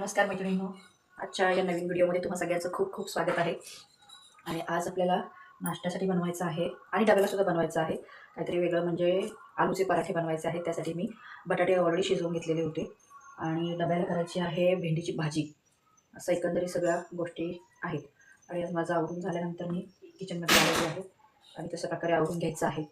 नमस्कार मैत्रिणींनो, आजच्या या नवीन व्हिडिओमध्ये तुम्हा सगळ्यांचं खूप खूप स्वागत आहे. आणि आज आपल्याला नाश्त्यासाठी बनवायचं आहे आणि डब्यालासुद्धा बनवायचं आहे काहीतरी वेगळं, म्हणजे आलूचे पराठे बनवायचे आहेत. त्यासाठी मी बटाटे ऑलरेडी शिजवून घेतलेले होते आणि डब्याला करायची आहे भेंडीची भाजी. असं एकंदरीत सगळ्या गोष्टी आहेत. आणि आज माझं आवरून झाल्यानंतर मी किचनमध्ये आलेली आहे आणि तशा प्रकारे आवरून घ्यायचं आहे.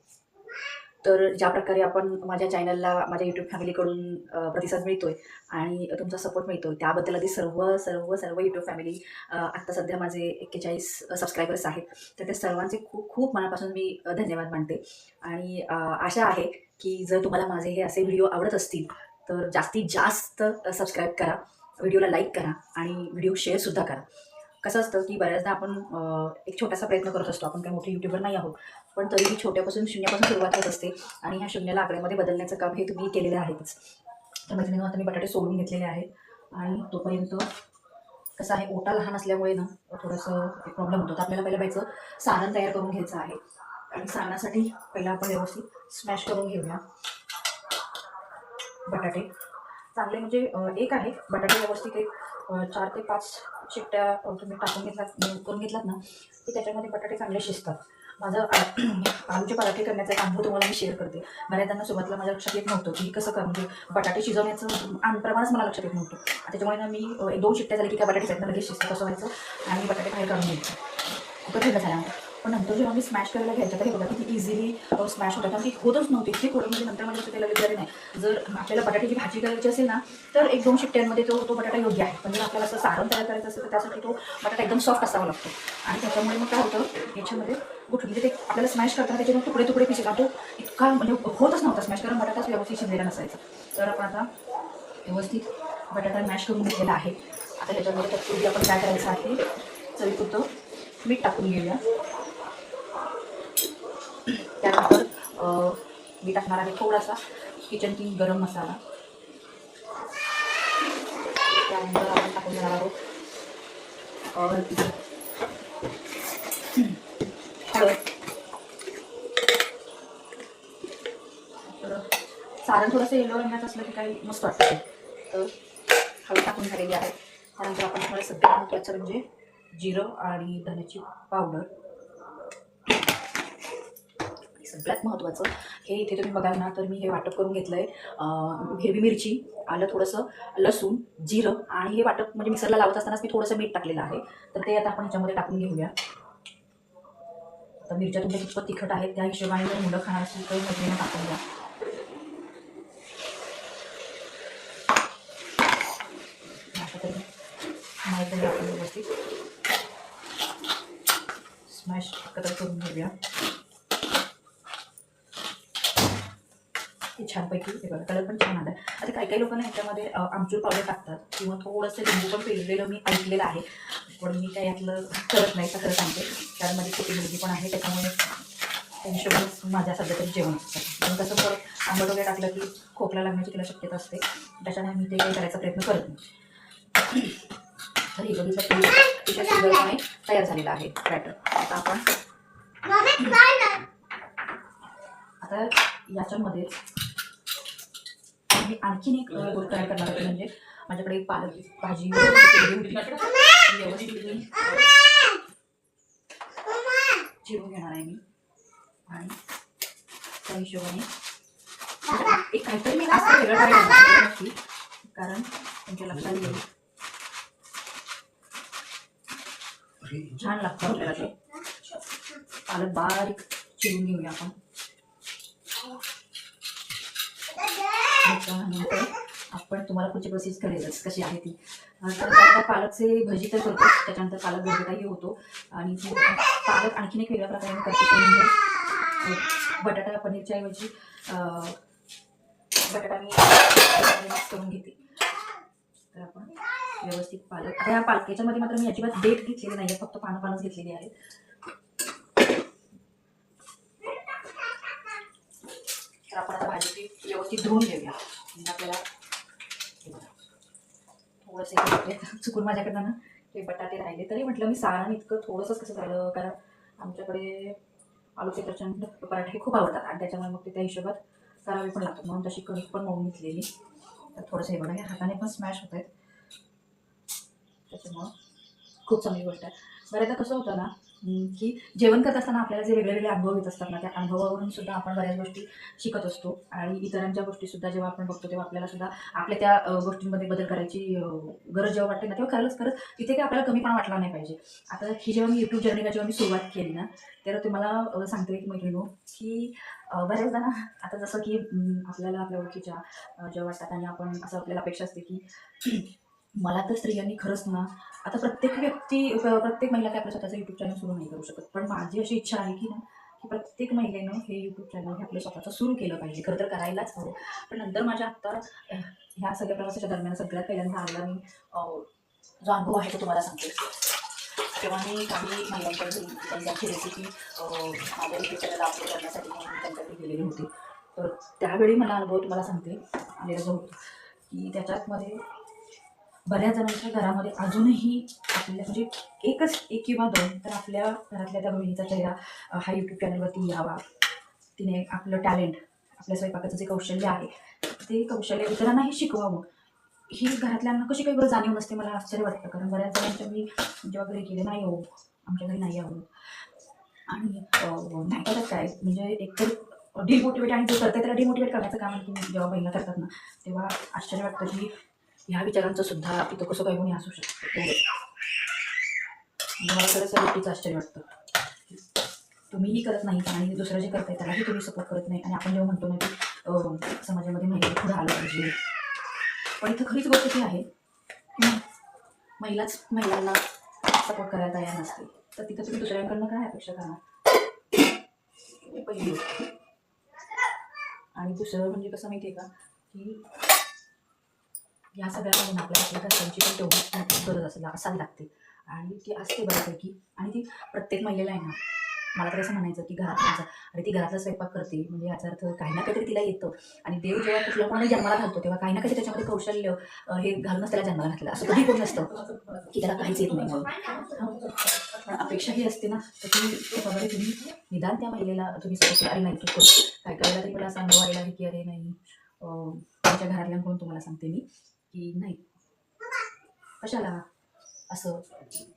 तर ज्या प्रकारे आपण माझ्या चॅनलला माझ्या यूट्यूब फॅमिलीकडून प्रतिसाद मिळतोय आणि तुमचा सपोर्ट मिळतोय, त्याबद्दल आधी सर्व सर्व सर्व यूट्यूब फॅमिली, आत्ता सध्या माझे 41 सबस्क्रायबर्स आहेत. तर त्या सर्वांचे खूप खूप मनापासून मी धन्यवाद मानते. आणि आशा आहे की जर तुम्हाला माझे हे असे व्हिडिओ आवडत असतील तर जास्तीत जास्त सबस्क्राईब करा, व्हिडिओला लाईक करा आणि व्हिडिओ शेअरसुद्धा करा. कसं असतं की बऱ्याचदा आपण एक छोटासा प्रयत्न करत असतो. आपण काही मोठे यूट्यूबर नाही आहोत, पण तरीही छोट्यापासून शून्यापासून सुरुवात होत असते आणि ह्या शून्याला आकड्यामध्ये बदलण्याचं काम हे तुम्ही केलेलं आहेच. तर मैत्रिणींनो, आता मी बटाटे सोलून घेतलेले आहेत आणि तोपर्यंत कसं आहे, ओटा लहान असल्यामुळे ना थोडंसं एक प्रॉब्लेम होतो. तर आपल्याला पहिलं बायचं सारण तयार करून घ्यायचं आहे आणि सारणासाठी पहिला आपण व्यवस्थित स्मॅश करून घेऊया बटाटे. चांगले म्हणजे एक आहे बटाटे व्यवस्थित एक 4 ते 5 शिट्ट्या तुम्ही टाकून करून घेतलात ना, की त्याच्यामध्ये बटाटे चांगले शिजतात. माझं आलूचे पराठे करण्याचा एक अनुभव तुम्हाला मी शेअर करते. बऱ्याचदा सुरुवातीला माझ्या लक्षात येत नव्हतं की कसं म्हणजे बटाटे शिजवण्याचं प्रमाणच मला लक्षात येत नव्हतं. त्याच्यामुळे ना मी 1-2 शिट्ट्या झाली की काय बटाटे आहेत ना लगेच शिजतात असं व्हायचं आणि बटाटे बाहेर काढून घ्यायचं. कुकर ठेवलं झाल्यानंतर. पण नंतर जेव्हा मी स्मॅश करायला घ्यायचं तर हे बघा किती इझिली स्मॅश होतात आणि ती होतच नव्हती. इतकी थोडं म्हणजे नंतर मला त्याला विचारले नाही. जर आपल्याला बटाट्याची भाजी करायची असेल ना तर 1-2 शिट्ट्यांमध्ये तो बटाटा योग्य आहे. पण जर आपल्याला असं सारण तयार करायचं असेल तर त्यासाठी तो बटाटा एकदम सॉफ्ट असावा लागतो. आणि त्याच्यामुळे मग काय होतं याच्यामध्ये म्हणजे ते आपल्याला स्मॅश करताना त्याचे मग तुकडे तुकडे पिसे तो इतका म्हणजे होतच नव्हता स्मॅश, कारण बटाटाच व्यवस्थित शिजलेला नसायचा. तर आपण आता व्यवस्थित बटाटा मॅश करून घेतलेला आहे. आता ह्याच्यामध्ये तत्पूर्वी आपण काय करायचं आहे, चवीपुरतं मीठ टाकून घेऊया. त्यानंतर मी टाकणार आहे थोडासा किचन किंग गरम मसाला. त्यानंतर आपण टाकून घेणार आहोत हळद. तर सारण थोडंसं येलो रंगाचं असलं की काही मस्त वाटतं. तर हळद टाकून झालेली आहे. त्यानंतर आपण तुम्हाला सगळ्यात महत्त्वाचं म्हणजे जिरं आणि धण्याची पावडर. सगळ्यात महत्त्वाचं हे इथे तुम्ही बघाल ना तर मी हे वाटप करून घेतलं आहे. हिरवी मिरची, आलं थोडंसं, लसूण, जिरं आणि हे वाटप म्हणजे मिक्सरला लावत असतानाच मी थोडंसं मीठ टाकलेलं आहे. तर ते आता आपण ह्याच्यामध्ये टाकून घेऊया. तर मिरच्या तुमच्या कितपत तिखट आहेत त्या हिशोबाने जर मुलं खाणार असेल तर मैत्रिणींना टाकून द्या. अशा तरी माहिती आपण व्यवस्थित स्मॅश एकत्र करून घेऊया. हे छानपैकी हे बघा कलर पण छान आला. आता काही काही लोकांना ह्याच्यामध्ये आमचूर पावडर टाकतात किंवा थोडंसं लिंबू पण पिळलेलं मी ऐकलेलं आहे. पण मी काय यातलं करत नाही का खरं सांगते, कारण माझी छोटी मुलगी पण आहे त्याच्यामुळे त्या हिशोबाने माझ्या सध्या तरी जेवण असतं. पण कसं परत आंबट वगैरे टाकलं की खोकला लागण्याची तिला शक्यता असते, त्याच्याने मी ते काही करायचा प्रयत्न करत नाही. तर हे बघितलं अतिशय सुंदरपणे तयार झालेला आहे बॅटर. आता याच्यामध्ये मी आणखीन एक गोष्ट तयार करणार होते, म्हणजे माझ्याकडे एक पालक भाजी व्यवस्थित चिरून घेणार आहे मी. आणि त्या हिशोबाने एक काहीतरी मी असं वेगळं करायला नक्की, कारण तुमच्या लक्षात येईल छान लागतं आपल्याला ते. पालक बारीक चिरून घेऊया आपण. त्याच्यानंतर आपण तुम्हाला पुढची प्रोसेस कळेलच कशी आहे ती. तर पालकचे भजी तर करतो, त्याच्यानंतर पालक बटाटाही होतो आणि पालक आणखीन एक वेगळ्या प्रकारे करतो, म्हणजे बटाटा पनीरच्या ऐवजी बटाटा मी मिक्स करून घेते. तर आपण व्यवस्थित पालक, आता या पालकाच्यामध्ये मात्र मी अजिबात देठ घेतलेली नाही आहे, फक्त पानंच घेतलेली आहेत. तर आपण आता भाजी व्यवस्थित धुवून घेऊया. आपल्याला थोडंसं चुकून माझ्याकडनं ना ते बटाटे राहिले, तरी म्हटलं मी सारण इतकं थोडंसंच कसं झालं, कारण आमच्याकडे आलूचे प्रचंड पराठे खूप आवडतात आणि त्याच्यामुळे मग ते त्या हिशोबात करावे पण लागतात, म्हणून तशी कणिक पण मळून घेतलेली. तर थोडंसं हे बघा, या हाताने पण स्मॅश होत आहेत. त्याच्यामुळं खूप चांगली गोष्ट आहे. बऱ्याचदा कसं होतं ना, की जेवण करत असताना आपल्याला जे वेगळे वेगळे अनुभव येत असतात ना, त्या अनुभवावरून सुद्धा आपण बऱ्याच गोष्टी शिकत असतो आणि इतरांच्या गोष्टीसुद्धा जेव्हा आपण बघतो तेव्हा आपल्याला सुद्धा आपल्या त्या गोष्टींमध्ये बदल करायची गरज जेव्हा वाटते ना, तेव्हा खरंच खरंच तिथे काही आपल्याला कमीपणा वाटला नाही पाहिजे. आता ही जेव्हा मी यूट्यूब जर्नीला जेव्हा मी सुरुवात केली ना, तेव्हा तुम्हाला सांगते की मैत्रिणीनो, की बऱ्याचदा ना, आता जसं की आपल्याला आपल्या ओळखीच्या जेव्हा वाटतात आणि आपण असं आपल्याला अपेक्षा असते की मला तर स्त्रियांनी खरंच ना, आता प्रत्येक व्यक्ती प्रत्येक महिला काय आपलं स्वतःचं यूट्यूब चॅनल सुरू नाही करू शकत. पण माझी अशी इच्छा आहे की ना, की प्रत्येक महिलेनं हे यूट्यूब चॅनल हे आपलं स्वतःचं सुरू केलं पाहिजे. खरं तर करायलाच हवं. पण नंतर माझ्या आत्ता ह्या सगळ्या प्रवासाच्या दरम्यान सगळ्यात पहिल्यांदा आलेला मी जो अनुभव आहे तो तुम्हाला सांगते. तेव्हा मी काही महिलांच्या घरी त्यांची रेसिपी माझ्या यूट्यूब चॅनल अपलोड करण्यासाठी मी त्यांच्याकडे गेलेली होती. तर त्यावेळी मला अनुभव तुम्हाला सांगते आलेला जो होतो, की त्याच्यातमध्ये बऱ्याच जणांच्या घरामध्ये अजूनही आपल्या म्हणजे एक किंवा दोन तर आपल्या घरातल्या त्या बहिणीचा चेहरा हा यूट्यूब चॅनलवरती यावा. तिने आपलं टॅलेंट, आपल्या स्वयंपाकाचं जे कौशल्य आहे ते कौशल्य इतरांनाही शिकवावं. ही घरातल्यांना कशी काही बरं जाणीव नसते, मला आश्चर्य वाटतं. कारण बऱ्याच जणांच्या मी जेव्हा घरी गेले, नाही हो आमच्या घरी नाही आवडत आणि नाही करत काय म्हणजे एकतर डिमोटिवेट आणि जे करते त्याला डिमोटिवेट करण्याचं काम आहे. की जेव्हा महिला करतात ना, तेव्हा आश्चर्य वाटतं की ह्या विचारांचं सुद्धा इथं कसं काय कोणी असू शकतं. म्हणजे मला खरंच या गोष्टीचं आश्चर्य वाटतं. तुम्हीही करत नाही आणि दुसरं जे करताय त्यालाही तुम्ही सपोर्ट करत नाही. आणि आपण जेव्हा म्हणतो ना की समाजामध्ये महिला पुढे आलं पाहिजे, पण इथं खरीच गोष्ट ती आहे की महिलाच महिलांना सपोर्ट करायला तयार नसते, तर तिथं तुम्ही दुसऱ्यांकडनं काय अपेक्षा करणार, ही पहिली गोष्ट. आणि दुसरं म्हणजे कसं माहिती आहे का, की या सगळ्यामध्ये आपल्याला आपल्या घरच्यांची पण तेवढीच गरज असावी लागते आणि ती असते बऱ्यापैकी. आणि ती प्रत्येक महिलेला आहे ना, मला तर असं म्हणायचं की घरात आणि ती घरातला स्वयंपाक करते म्हणजे याचा अर्थ काही ना काहीतरी तिला येतं. आणि देव जेव्हा कुठल्यामुळे जन्माला घालतो तेव्हा काही ना काही त्याच्यामध्ये कौशल्य हे घालूनच त्याला जन्माला घातलं. असं कधी कोण नसतं की त्याला काहीच येत नाही म्हणून. पण अपेक्षा ही असते ना, तर तुम्ही निदान त्या महिलेला तुम्ही सपोर्ट अरे नाही तू कर. काय करायला तरी मला असा अनुभव आलेला आहे की अरे नाही, त्यांच्या घरातल्यांकडून तुम्हाला सांगते मी की नाही कशाला असं,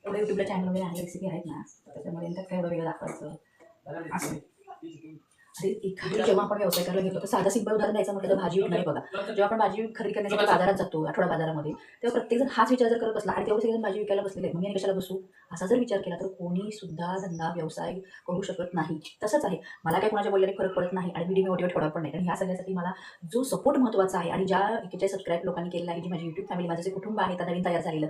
एवढं यूट्यूबला चॅनल वगैरे आहे, रेसिपी आहेत ना, तर त्याच्यामध्ये त्यात काय एवढं वेगळं दाखवायचं असं. अरे एखादी जेव्हा आपण व्यवसाय करायला घेतो तर साधं सिंपल उदाहरण द्यायचं म्हटलं तर भाजी विकणारे बघा, जेव्हा आपण भाजी खरेदी करण्यासाठी बाजारात जातो आठवडा बाजारामध्ये, तेव्हा प्रत्येकजण हाच विचार जर करत बसला आणि तेवढे सगळेजण भाजी विकायला बसलेले आहेत, मग मी कशाला बसू, असा जर विचार केला तर कोणी सुद्धा धंदा व्यवसाय करू शकत नाही. तसंच आहे, मला काही कोणाच्या बोलल्याने फरक पडत नाही आणि व्हिडिओ मोटिवेट होणार पण नाही. आणि ह्या सगळ्यासाठी मला जो सपोर्ट महत्त्वाचा आहे आणि ज्या सबस्क्राईब लोकांनी केलेला आहे, जी माझी यूट्यूब फॅमिली, माझं जे कुटुंब आहे त्या नवीन तयार झालेलं,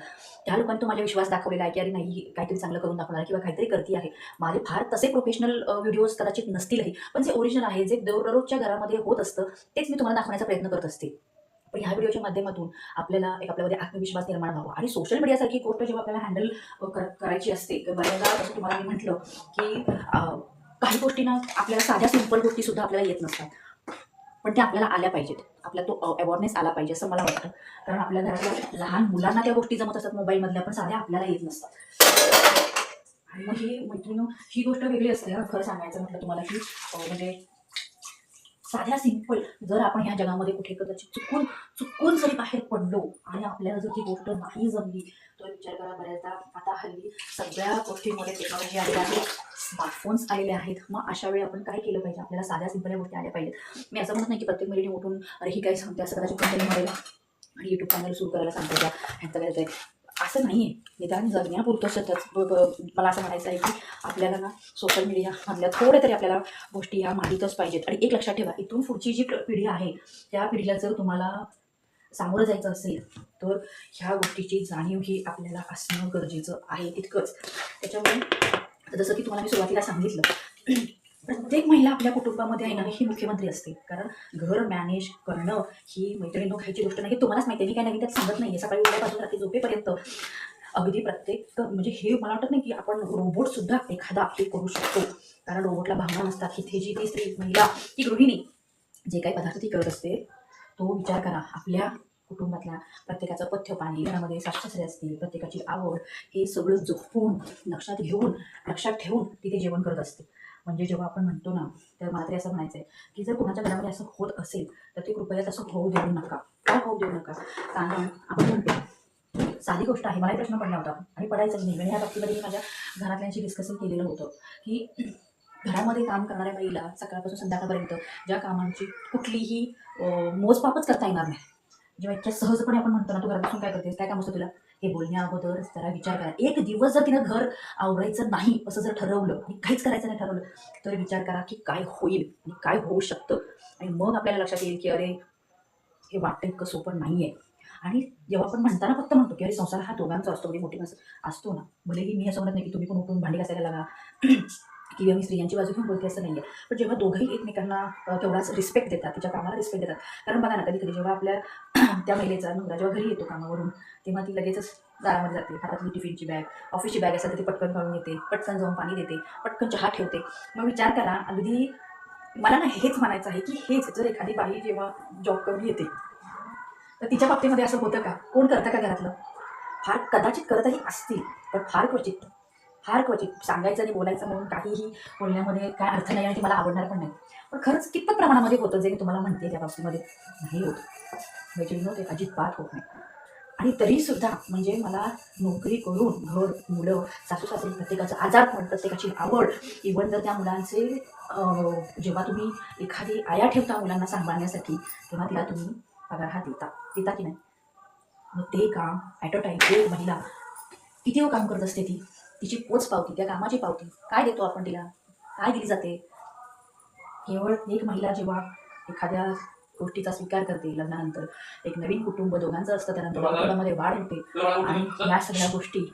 त्या लोकांनी तो माझा विश्वास दाखवलेला आहे की अरे नाही काहीतरी चांगलं करून दाखवणार किंवा काहीतरी करते आहे. माझे फार तसे प्रोफेशनल व्हिडिओज कदाचित नसतीलही, पण जे ओरिजिनल आहे, जे दररोजच्या घरामध्ये होत असतं तेच मी तुम्हाला दाखवण्याचा प्रयत्न करत असते. पण ह्या व्हिडिओच्या माध्यमातून आपल्याला एक आपल्यामध्ये आत्मविश्वास निर्माण व्हावा. आणि सोशल मीडियासारखी गोष्ट जेव्हा आपल्याला हँडल करायची असते, तर बऱ्याचदा जसं तुम्हाला मी म्हटलं की काही गोष्टी ना आपल्याला साध्या सिंपल गोष्टी सुद्धा आपल्याला येत नसतात, पण त्या आपल्याला आल्या पाहिजेत. आपला तो अवेअरनेस आला पाहिजे असं मला वाटतं. कारण आपल्या घरातल्या लहान मुलांना त्या गोष्टी जमत असतात मोबाईलमधल्या, पण साध्या आपल्याला येत नसतात. आणि मग ही मैत्रिणी, ही गोष्ट वेगळी असते. खरं सांगायचं म्हटलं तुम्हाला की म्हणजे साध्या सिंपल जर आपण ह्या जगामध्ये कुठे कदाचित चुकून चुकून जरी बाहेर पडलो आणि आपल्याला जर ती गोष्ट नाही जमली, तर विचार करा. बऱ्याचदा आता हल्ली सगळ्या गोष्टींमध्ये टेक्नॉलॉजी आलेली आहे, स्मार्टफोन्स आलेले आहेत. मग अशा वेळी आपण काय केलं पाहिजे, आपल्याला साध्या सिंपल या गोष्टी आल्या पाहिजेत. मी असं म्हणत नाही की प्रत्येक मुलीने उठून अरे ही काही सांगते असं कदाचित कंपनीमध्ये आणि यूट्यूब चॅनल सुरू करायला सांगते त्या ह्यांचं करायचं आहे, असं नाही आहे. निदान जगण्यापुरतं सतत मला असं म्हणायचं आहे की आपल्याला ना सोशल मीडियामधल्या थोड्या तरी आपल्याला गोष्टी ह्या माहीतच पाहिजेत. आणि एक लक्षात ठेवा, इथून पुढची जी पिढी आहे त्या पिढीला जर तुम्हाला सामोरं जायचं असेल तर ह्या गोष्टीची जाणीव ही आपल्याला असणं गरजेचं आहे तितकंच. त्याच्यामुळे जसं की तुम्हाला मी सुरुवातीला सांगितलं, प्रत्येक महिला आपल्या कुटुंबामध्ये आहे ना ही मुख्यमंत्री असते. कारण घर मॅनेज करणं ही मैत्रिणींनो खायची गोष्ट नाही. तुम्हालाच माहिती आहे, मी काय नवीन त्यात सांगत नाही. सकाळी उठल्यापासून रात्री झोपेपर्यंत अगदी प्रत्येक म्हणजे हे मला वाटत नाही की आपण रोबोट सुद्धा एखादा हे करू शकतो. कारण रोबोटला भावना नसतात. इथे जी ती स्त्री महिला ती गृहिणी जे काही पदार्थ ती करत असते, तो विचार करा. आपल्या कुटुंबातल्या प्रत्येकाचं पथ्य पाणी, घरामध्ये सासू-सासरे असतील, प्रत्येकाची आवड, हे सगळं जपून लक्षात ठेवून तिथे जेवण करत असते. म्हणजे जेव्हा आपण म्हणतो ना, तर मला तरी असं म्हणायचं आहे की जर कोणाच्या घरामध्ये असं होत असेल तर ते कृपया तसं होऊ देऊ नका. का होऊ देऊ नका? कारण आपण म्हणतो साधी गोष्ट आहे, मला प्रश्न पडला होता आणि पडायचं नाही. आणि ह्या बाबतीमध्ये मी माझ्या घरातल्यांशी डिस्कशन केलेलं होतं की घरामध्ये काम करणाऱ्या बाईला सकाळपासून संध्याकाळपर्यंत ज्या कामांची कुठलीही मोजमापच करता येणार नाही. जेव्हा इतक्या सहजपणे आपण म्हणतो ना, तू घरात बसून काय करतेस, काय काम असतं तुला, हे बोलण्या अगोदर जरा विचार करा. एक दिवस जर तिनं घर आवरायचं नाही असं जर ठरवलं आणि काहीच करायचं नाही ठरवलं, तर विचार करा की काय होईल आणि काय होऊ शकतं. आणि मग आपल्याला लक्षात येईल की अरे, हे वाटतं इतकं सोपं नाही आहे. आणि जेव्हा आपण म्हणताना फक्त म्हणतो की अरे संसार हा दोघांचा असतो, म्हणजे मोठी माणसं असतो ना, भलेही मी असं म्हणत नाही की तुम्ही पण उठून भांडी घासायला लागा किंवा मी स्त्रियांची बाजू घेऊन बोलते असं नाही आहे. पण जेव्हा दोघंही एकमेकांना तेवढाच रिस्पेक्ट देतात, तिच्या कामाला रिस्पेक्ट देतात. कारण बघा ना, कधी कधी जेव्हा आपल्या त्या महिलेचा नवरा जेव्हा घरी येतो कामावरून, तेव्हा ती लगेचच दारामध्ये जाते, हातातली टिफिनची बॅग, ऑफिसची बॅग असेल तर ती पटकन काढून येते, पटकन जाऊन पाणी देते, पटकन चहा ठेवते. मग विचार करा, अगदी मला ना हेच म्हणायचं आहे की हेच जर एखादी बाई जेव्हा जॉब करून येते, तर तिच्या बाबतीमध्ये असं होतं का? कोण करतं का घरातलं? फार कदाचित करतही असतील, पण फार क्वचित, फार क्वचित. सांगायचं आणि बोलायचं म्हणून काहीही बोलण्यामध्ये काय अर्थ नाही आणि ती मला आवडणार पण नाही. पण खरंच कितपत प्रमाणामध्ये होतं जे मी तुम्हाला म्हणते त्या बाबतीमध्ये? नाही होत मैत्रिणीनं, ते अजिबात होत नाही. आणि तरीसुद्धा म्हणजे मला नोकरी करून घर, मुलं, सासू सासरी, प्रत्येकाचं आजारपण, प्रत्येकाची आवड, इव्हन जर त्या मुलांचे जेव्हा तुम्ही एखादी आया ठेवता मुलांना सांभाळण्यासाठी, तेव्हा तिला तुम्ही पगार हा देता की नाही? मग ते काम ॲट अ टाईम एक महिला किती काम करत असते, ती तिची पोच पावती, त्या कामाची पावती काय देतो आपण तिला? काय दिली जाते? केवळ एक महिला जेव्हा एखाद्या गोष्टीचा स्वीकार करते लग्नानंतर, एक नवीन कुटुंब दोघांचं असतं, त्यानंतर कुटुंबामध्ये वाढ होते आणि या सगळ्या गोष्टी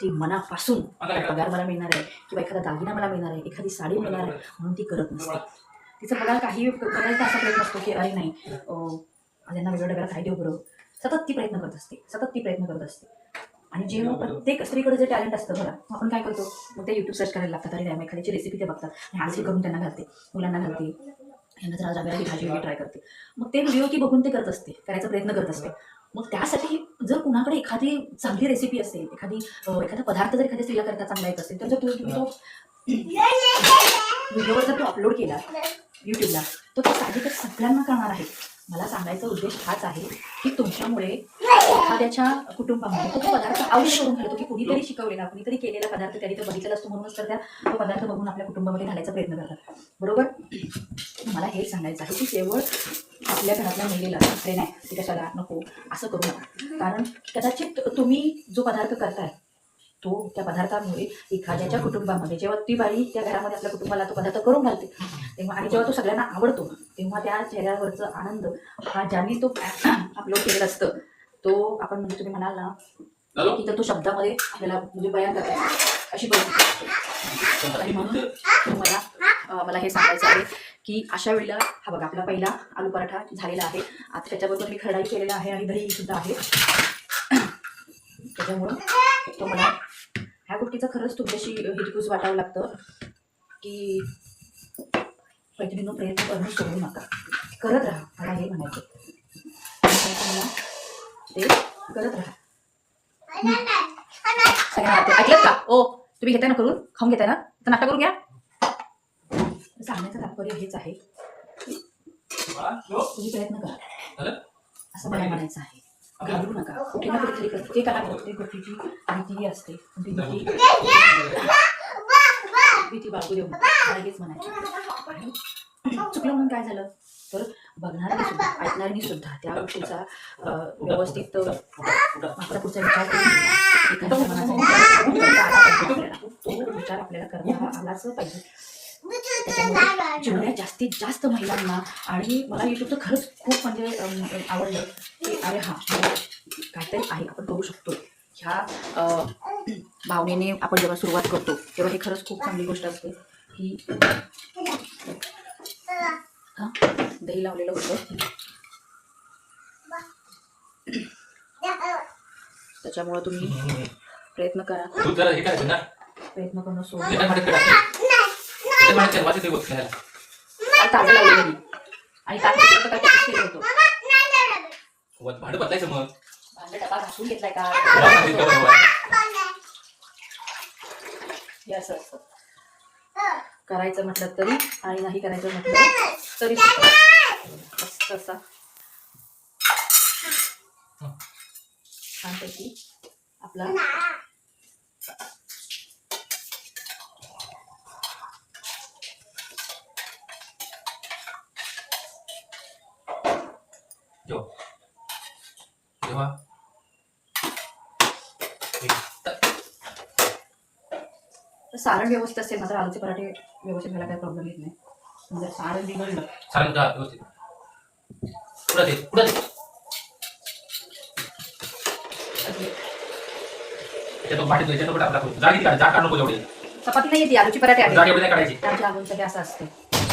ती मनापासून पगार मला मिळणार आहे किंवा एखादा दागिना मला मिळणार आहे, एखादी साडी मिळणार आहे म्हणून ती करत नसते. तिचं पगार काही करायचा असा प्रयत्न असतो की अरे नाही, त्यांना वेगळं डब्याला काय देऊ बरं. सतत ती प्रयत्न करत असते. आणि जेव्हा प्रत्येक स्त्रीकडे जे टॅलेंट असतं बघा, आपण काय करतो, मग ते युट्यूब सर्च करायला लागतात. अरे नाही, एखाद्याची रेसिपी ते बघतात आणि आज हे करून त्यांना घालते, मुलांना घालते, यांना जरा जागेला ही भाजी वगैरे ट्राय करते. मग ते व्हिडिओ की बघून ते करत असते, करायचा प्रयत्न करत असते. मग त्यासाठी जर कुणाकडे एखादी चांगली रेसिपी असेल, एखादा पदार्थ जर एखाद्या स्त्रीला करता चांगला येत असेल, तर जर तुम्ही तो व्हिडिओवर जर तो अपलोड केला यूट्यूबला, तर तो साहजिकच सगळ्यांना कळणार आहे. मला सांगायचा उद्देश हाच आहे की तुमच्यामुळे एखाद्याच्या कुटुंबामध्ये तो पदार्थ आवडीने करून घालतो, की कुणीतरी शिकवलेला, कुणीतरी केलेला पदार्थ त्यांनी तो बघितलेला असतो, म्हणूनच तर त्या तो पदार्थ बघून आपल्या कुटुंबामध्ये घालायचा प्रयत्न करतात, बरोबर? मला हेच सांगायचं आहे की केवळ आपल्या घरातल्या महिलेला अरे नाही, ती कशाला, नको असं करू नका. कारण कदाचित तुम्ही जो पदार्थ करताय तो त्या पदार्थामुळे एखाद्याच्या कुटुंबामध्ये, जेव्हा ती बाई त्या घरामध्ये आपल्या कुटुंबाला तो पदार्थ करून घालते तेव्हा, आणि जेव्हा तो सगळ्यांना आवडतो, तेव्हा त्या चेहऱ्यावरचा आनंद हा ज्यांनी तो अपलोड केलेला असतं, तो आपण म्हणजे तुम्ही म्हणाल ना की तर तो शब्दामध्ये आपल्याला म्हणजे बयान करता अशी परिस्थिती. आणि म्हणून मला हे सांगायचं आहे की अशा वेळेला हा बघा, आपला पहिला आलू पराठा झालेला आहे. आता त्याच्याबरोबर मी खरडाई केलेला आहे आणि दही सुद्धा आहे. त्याच्यामुळं तो मला ह्या गोष्टीचं खरंच तुमच्याशी हितगुज वाटावं लागतं की मैत्रिणीनं प्रयत्न करणं सोडू नका, करत राहा. मला हे म्हणायचं, ते करत राहा. सगळ्यांना ऐकलं का? ओ, तुम्ही घेताय ना करून, खाऊन घेताय ना, तर नाश्ता करून घ्या. सांगण्याचं तात्पर्य हेच आहे, तुम्ही प्रयत्न करा असं मला म्हणायचं आहे. घाबरू नका, कुठे ना कुठेतरी प्रत्येकाला प्रत्येक गोष्टीची भीती असते, भीती बाळगू देऊ नका, मला हेच म्हणायचं. चुकलं म्हणून काय झालं तर बघणाऱ्यांनी सुद्धा, ऐकणाऱ्यांनी सुद्धा त्या गोष्टीचा व्यवस्थित मागचा पुढचा विचार करून तो विचार आपल्याला करता आलाच पाहिजे. त्याच्यामुळे जेवढ्या जास्तीत जास्त महिलांना, आणि मला युट्यूबचं खरंच खूप म्हणजे आवडलं की अरे हा काहीतरी आहे, आपण करू शकतो ह्या भावनेने आपण जेव्हा सुरुवात करतो तेव्हा हे खरंच खूप चांगली गोष्ट असते की दही लावलेलं होतं, त्याच्यामुळे तुम्ही प्रयत्न करा, प्रयत्न करणं सोडून ताजं लावलेलं आणि भांडं बदलायचं, मग भांडं डबा घासून घेतलाय का हे असं असतं. करायचं म्हटलं तरी आणि नाही करायचं म्हटलं तरी तसा छानपैकी आपला सारण व्यवस्थित असेल मात्र आलूचे पराठे व्यवस्थित व्हायला काही प्रॉब्लेम येत नाही. जर सारण बिघडलं सारण व्यवस्थित पुढे चपाती नाही येते, आलूची पराठे आहे. आमच्या आलूसाठी असं असते.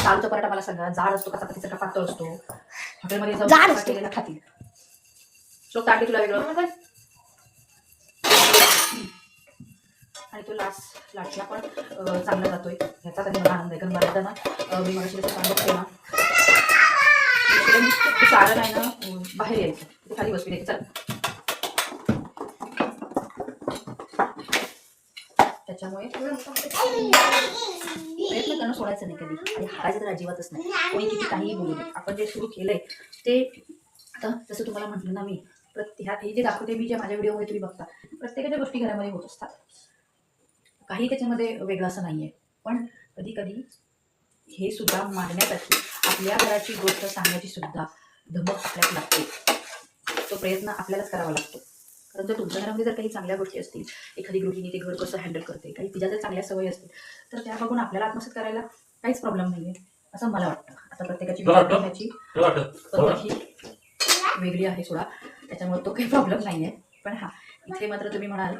आलूचा पराठा मला सांगा जाड असतो का चपातीचा पातळ असतो? हॉटेलमध्ये जाऊन केलेला खातील. शोक ताटे तुला वेगळं आणि तो लाटला पण चांगला जातोय ह्याचा कधी मला आनंद आहे. कारण बऱ्याचदा ना मी मला सांगते ना सारण आहे ना बाहेर यायचं ते खाली बसवी द्यायचं. चल त्याच्यामुळे प्रयत्न करणं सोडायचं नाही कधी आणि हारायचं तर अजिबातच नाही. कोणी किती काहीही बोलू नये. आपण जे सुरू केलंय ते आता जसं तुम्हाला म्हटलं ना मी हे जे दाखवते मी जे माझ्या व्हिडिओमध्ये तुम्ही बघता प्रत्येकाच्या गोष्टी घरामध्ये होत असतात. काही त्याच्यामध्ये वेगळं असं नाही आहे. पण कधी कधी हे सुद्धा मांडण्यासाठी आपल्या घराची गोष्ट सांगण्याची सुद्धा धमक आपल्याला लागते. तो प्रयत्न आपल्यालाच करावा लागतो. कारण जर तुमच्या घरामध्ये जर काही चांगल्या गोष्टी असतील, एखादी गृहिणी ते घर कसं हँडल करते, काही तिच्या जर चांगल्या सवयी असतील तर त्या बघून आपल्याला आत्मसात करायला काहीच प्रॉब्लेम नाही आहे असं मला वाटतं. आता प्रत्येकाची पद्धत ही वेगळी आहे सोडा, त्याच्यामुळे तो काही प्रॉब्लेम नाही आहे. पण हा इथे मात्र तुम्ही म्हणाल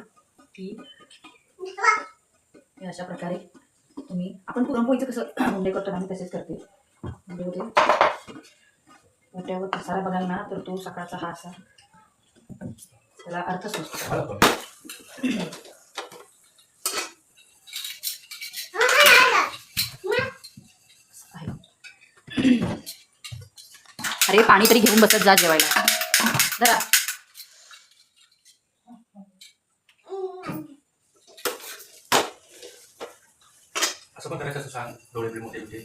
की अशा प्रकारे आपण पुरणपोळीचं कसं मुंडे करतो ना मी तसेच करते. म्हणजे होते मोठ्यावर पसारा बघाल ना तर तो सकाळचा हा असा त्याला अर्थच नसतो. अरे पाणी तरी घेऊन बसत जा जेवायला जरा. असं पण करायचं असं सांग. डोळे मोठे मोठे.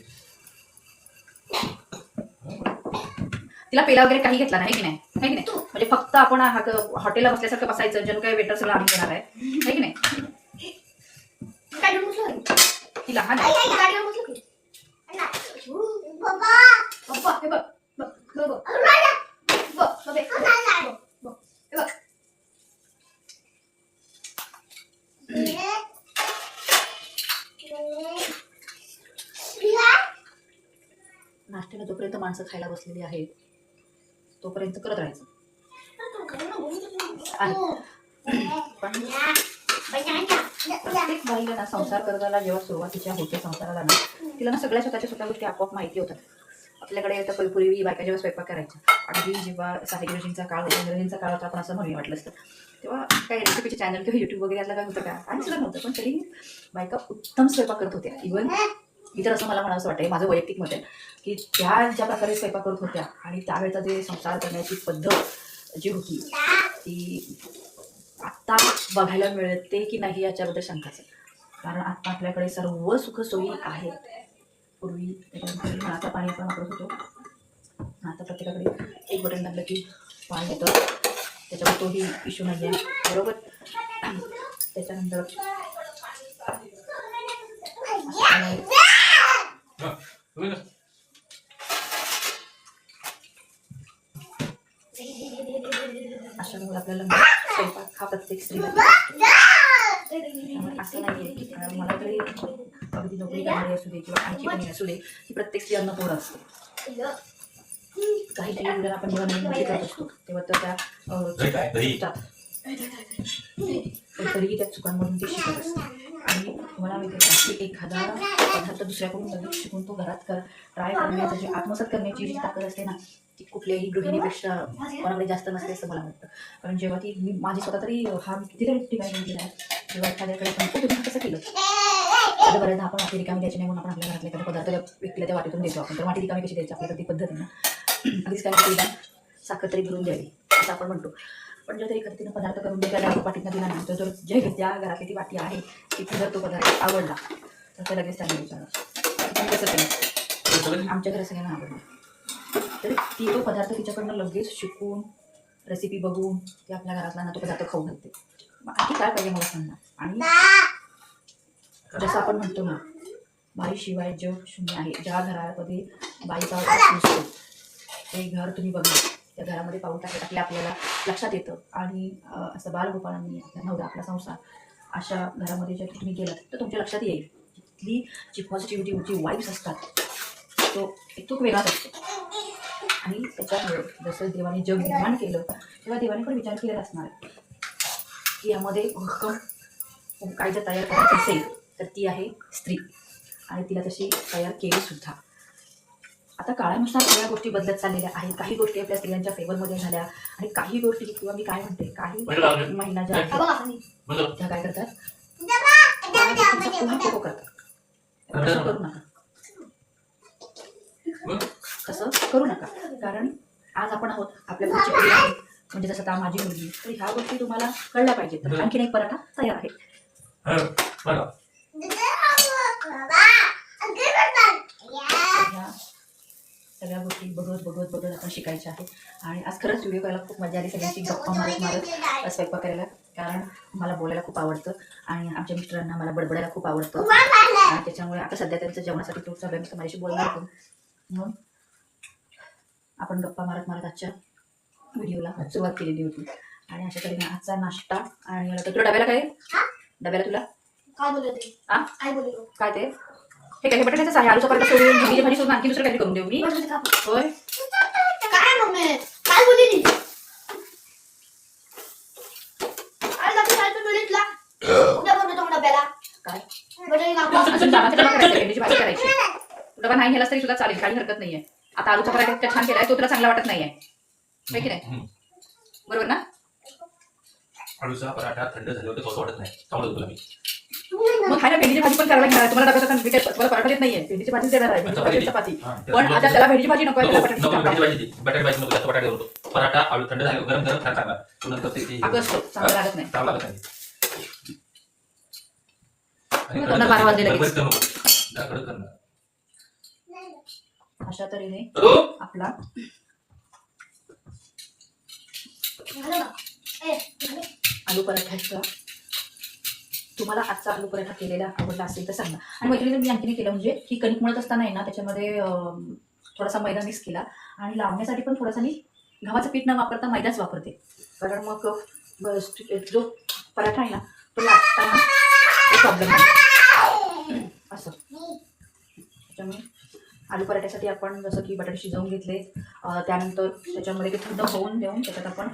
तिला पेला वगैरे काही घेतला नाही की नाही म्हणजे फक्त आपण हॉटेलला बसल्यासारखं बसायचं जणू काही वेटर सगळं आम्ही घेणार आहे की नाही. ती लहान आहे. नाश्त्याला जोपर्यंत माणसं खायला बसलेली आहेत तोपर्यंत करत राहायचं. पण प्रत्येक बाईला ना संसार करायला जेव्हा सुरुवातीच्या होते संसाराला ना तिला ना सगळ्या स्वतः गोष्टी आपोआप माहिती होतात. आपल्याकडे आता पूर्वी बायका जेव्हा स्वयंपाक करायच्या अगदी जेव्हा साहित्याचा काळ होता इंग्रजींचा काळ होता आपण असं म्हणून वाटलं असतं तेव्हा काही रेसिपीचे चॅनल किंवा युट्यूब वगैरे यातलं काय होतं का आणि सुद्धा नव्हतं. पण तरी बायका उत्तम स्वयंपाक करत होत्या. इव्हन मी तर असं मला म्हणावं वाटतं माझं वैयक्तिक मत आहे की त्या ज्या प्रकारे स्वयंपाक करत होत्या आणि त्यावेळेचा जे संसार करण्याची पद्धत जी होती ती आत्ता बघायला मिळते की नाही याच्याबद्दल शंकाच आहे. कारण आत्ता आपल्याकडे सर्व सुखसोयी आहेत. पूर्वी नळाचं पाणी आपण वापरत होतो. आता प्रत्येकाकडे एक बटन टाकलं की पाणी येतं. त्याच्यावर तोही इश्यू नाही आहे बरोबर. त्याच्यानंतर अशामुळे आपल्याला स्वयंपाक हा प्रत्येक स्त्रीला असं नाही आहे. मला तरी अगदी नोकरी करणारी असू दे किंवा आणखी कोणी असू दे की प्रत्येक स्त्री अन्नपूर्ण असते. काही काही आपण जेव्हा नवीन नोकरी करत असतो तेव्हा तर त्या तरीही त्या चुकांमधून ते शिकत असते. आणि तुम्हाला माहिती आहे की एखादा पदार्थ दुसऱ्याकडून नवीन शिकून तो घरात ट्राय करण्याची जी आत्मसात करण्याची जी ताकद असते ना ती कुठल्याही गृहिणीपेक्षा कोणाकडे जास्त नसते असं मला वाटतं. कारण जेव्हा ती मी माझी स्वतः तरी हा किती ठिकाणी केला आहे जेव्हा एखाद्याकडे आपण तुम्ही कसं केलं आता बऱ्याचदा आपण वाटी रिकामी द्यायची नाही म्हणून आपण आपल्या घरातल्या एखाद्या पदार्थ विकल्या त्या वाटीतून देतो आपण. तर वाटी रिकामी कशी द्यायची आपल्याला ती पद्धत आहे ना. आधीच काय केली साखर तरी भरून द्यावी असं आपण म्हणतो. पण जर एखाद्या तिनं पदार्थ करून त्याला वाटीतनं दिला नाही तर जर ज्या घरातली ती वाटी आहे तिथे जर तो पदार्थ आवडला तर ते लगेच त्यांना विचारणार कसं केलं. आमच्या घरात सगळ्यांना आवडलं तर ती तो पदार्थ तिच्याकडनं लगेच शिकून रेसिपी बघून ती आपल्या घरातला ना तो पदार्थ खाऊ घालते. आणखी काय पाहिजे मला सांगा. आणि जसं आपण म्हणतो ना, बाईशिवाय जग शून्य आहे. ज्या घरामध्ये बाईचा वास नसतो ते घर तुम्ही बघा, त्या घरामध्ये पाऊल टाकले आपल्याला लक्षात येतं. आणि असं बालगोपाळांनी आपला नवरा, आपला संसार, अशा घरामध्ये जर तुम्ही गेलात तर तुमच्या लक्षात येईल तिथली जी पॉझिटिव्हिटी, जी वाईब्स असतात, तो एक वेगळाच असतो. आणि त्याच्यामुळे जसं देवाने जग निर्माण केलं तेव्हा देवाने पण विचार केलेला असणार आहे की यामध्ये भक्कम काय जर तयार करायची असेल तर ती आहे स्त्री, आणि तिला तशी तयार केली सुद्धा. आता काळानुसार सगळ्या गोष्टी बदलत चाललेल्या आहेत. काही गोष्टी आपल्या स्त्रियांच्या फेवरमध्ये झाल्या आणि काही गोष्टी, किंवा मी काय म्हणते, काही महिला ज्या आहेत त्या काय करतात, पुन्हा करतात. तसं करू नका, तसं करू नका. कारण आज आपण आहोत, आपल्या घरची पिढी आहे, म्हणजे जसं आता माझी मुलगी, तर ह्या गोष्टी तुम्हाला कळल्या पाहिजेत. तर आणखीन एक पराठा तयार आहे. ह्या सगळ्या गोष्टी बघत बघत बघत आपण शिकायच्या आहेत. आणि आज खरंच व्हिडिओ करायला खूप मजा आली, सगळ्यांची गप्पा मारत मारत स्वयंपाक करायला. कारण मला बोलायला खूप आवडतं आणि आमच्या मिस्टरांना मला बडबडायला खूप आवडतं. आणि त्याच्यामुळे आता सध्या त्यांचं जेवणासाठी तो चालू आहे, माझ्याशी बोलणार होतो. म्हणून आपण गप्पा मारत मारत आजच्या व्हिडिओला सुरुवात केलेली होती. आणि अशा तऱ्हेने आजचा नाश्ता. आणि मला तुला डब्याला काय, डब्याला तुला काय बोलते, काय ते हे काय, हे बटाट्याचंच आहे. आलूचा पराठा सोडून, भेंडीची भाजी सोडून आणखी दुसरं काहीतरी करून देऊ मी. होय काय मम्मी काय बोलली, उद्या बनवतो डब्याला काय बटाटे भेंडीची भाजी करायची. डबा नाही नेलास तरी सुद्धा चालेल, काही हरकत नाहीये. आता आलूचा पराठा इतका छान केलाय, तो तुला चांगला वाटत नाहीये, की नाही? बरोबर ना? आळूचा पराठा थंड झाल्यावर ते वाटत नाही, चांगलं तुला मी. मग खायला भेंडीची भाजी पण करायला घेणार. तुम्हाला डब्यात तुम्हाला पराठा देत नाहीये, भेंडीची भाजी देणार आहे, भेंडीची चपाती. पण आता त्याला भेंडीची भाजी नको आहे, बटाटे भाजी नको, बटाटे होतो पराठा. आळू थंड झाल्यावर गरम गरम खायला चांगला, तू नंतर ते चांगलं लागत नाही. चांगलं लागत नाही. 12 वाजले लगेच. अशा तऱ्हेने आपला आलू पराठा, तुम्हाला आजचा आलू पराठा केलेला आवडला असेल तर सांगा. आणि मैत्रिणी मी आणखीन केलं, म्हणजे ही कणिक मळत असताना आहे ना, त्याच्यामध्ये थोडासा मैदा मिक्स केला. आणि लावण्यासाठी पण थोडासा मी गव्हाचं पीठ न वापरता मैदाच वापरते. कारण मग जो पराठा आहे ना तो लाटताना प्रॉब्लेम आहे असं. त्याच्यामुळे आलू पराठ्यासाठी आपण जसं की बटाटे शिजवून घेतले, त्यानंतर त्याच्यामध्ये ते थंड होऊन देऊन त्याच्यात आपण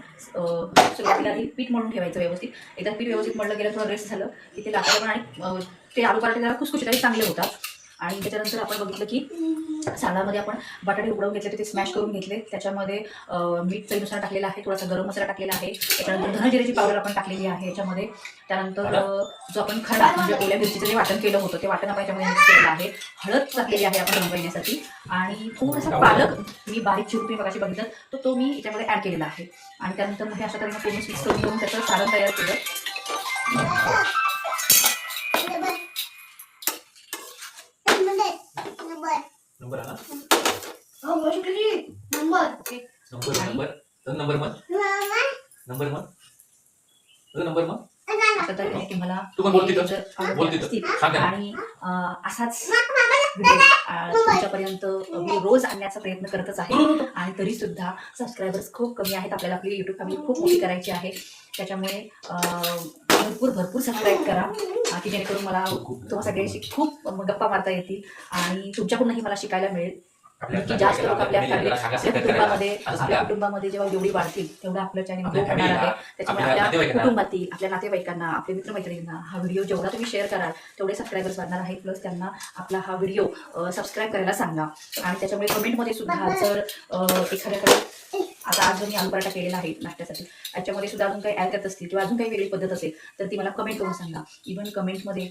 सुरुवातीला आधी पीठ मळून ठेवायचं व्यवस्थित. एकदा पीठ व्यवस्थित मळलं गेलं, थोडं रेस्ट झालं की ते लाटायला पण, आणि ते आलू पराठे जरा खुसखुशीत चांगले होतात. आणि त्याच्यानंतर आपण बघितलं की सालामध्ये आपण बटाटे उकडवून घेतले, ते स्मॅश करून घेतले. त्याच्यामध्ये मीठ चवीनुसार टाकलेलं आहे, थोडासा गरम मसाला टाकलेला आहे. त्याच्यानंतर धनजिऱ्याची पावडर आपण टाकलेली आहे याच्यामध्ये. त्यानंतर जो आपण खडा म्हणजे ओल्या मिरचीचं जे वाटण केलं होतं ते वाटण आपण याच्यामध्ये मिक्स केलेलं आहे. हळद टाकलेली आहे आपण रंगवण्यासाठी. आणि थोडासा पालक मी बारीक चिरून मगाशी बघितलं तर तो मी याच्यामध्ये ॲड केलेला आहे. आणि त्यानंतर मग अशा तऱ्हेने पूर्ण मिक्स करून घेऊन त्याचं सारण तयार केलं. नंबर आला, नंबर नंबर मग नंबर मग नंबर मग अशा तऱ्हेने तुम्हाला तू पण बोलती आणि असाच तुमच्यापर्यंत मी रोज आणण्याचा प्रयत्न करतच आहे. आणि तरी सुद्धा सबस्क्रायबर्स खूप कमी आहेत. आपल्याला आपली युट्यूब फॅमिली खूप मोठी करायची आहे. त्याच्यामुळे भरपूर सबस्क्राईब करा की जेणेकरून मला तुम्हा सगळ्यांशी खूप गप्पा मारता येतील आणि तुमच्याकडूनही मला शिकायला मिळेल. की जास्त लोक आपल्या कुटुंबामध्ये जेव्हा जेवढी वाढतील तेवढं आपलं चॅनल ग्रो होणार आहे. त्याच्यामुळे आपल्या कुटुंबातील, आपल्या नातेवाईकांना, आपल्या मित्रमैत्रिणींना हा व्हिडिओ जेवढा तुम्ही शेअर कराल तेवढे सबस्क्रायबर्स वाढणार आहेत. प्लस त्यांना आपला हा व्हिडिओ सबस्क्राईब करायला सांगा. आणि त्याच्यामुळे कमेंटमध्ये सुद्धा जर एखाद्याकडे आता आज जर मी आलू पराठा केलेला आहे नाश्त्यासाठी, याच्यामध्ये सुद्धा अजून काही ॲड करत असतील किंवा अजून काही वेगळी पद्धत असेल तर ती मला कमेंट करून सांगा. इव्हन कमेंटमध्ये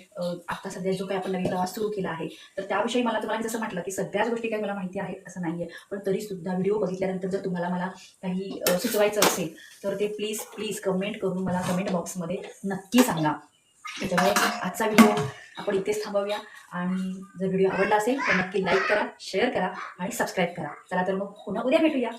आता सध्या जो काही आपण नवीन प्रवास सुरू केला आहे तर त्याविषयी मला तुम्हाला जसं म्हटलं की सगळ्याच गोष्टी काही मला माहिती आहेत असं नाही आहे. पण तरीसुद्धा व्हिडिओ बघितल्यानंतर जर तुम्हाला मला काही सुचवायचं असेल तर ते प्लीज कमेंट करून मला कमेंट बॉक्समध्ये नक्की सांगा. त्याच्यामुळे आजचा व्हिडिओ आपण इथेच थांबवूया. आणि जर व्हिडिओ आवडला असेल तर नक्की लाईक करा, शेअर करा आणि सबस्क्राईब करा. चला तर मग पुन्हा उद्या भेटूया.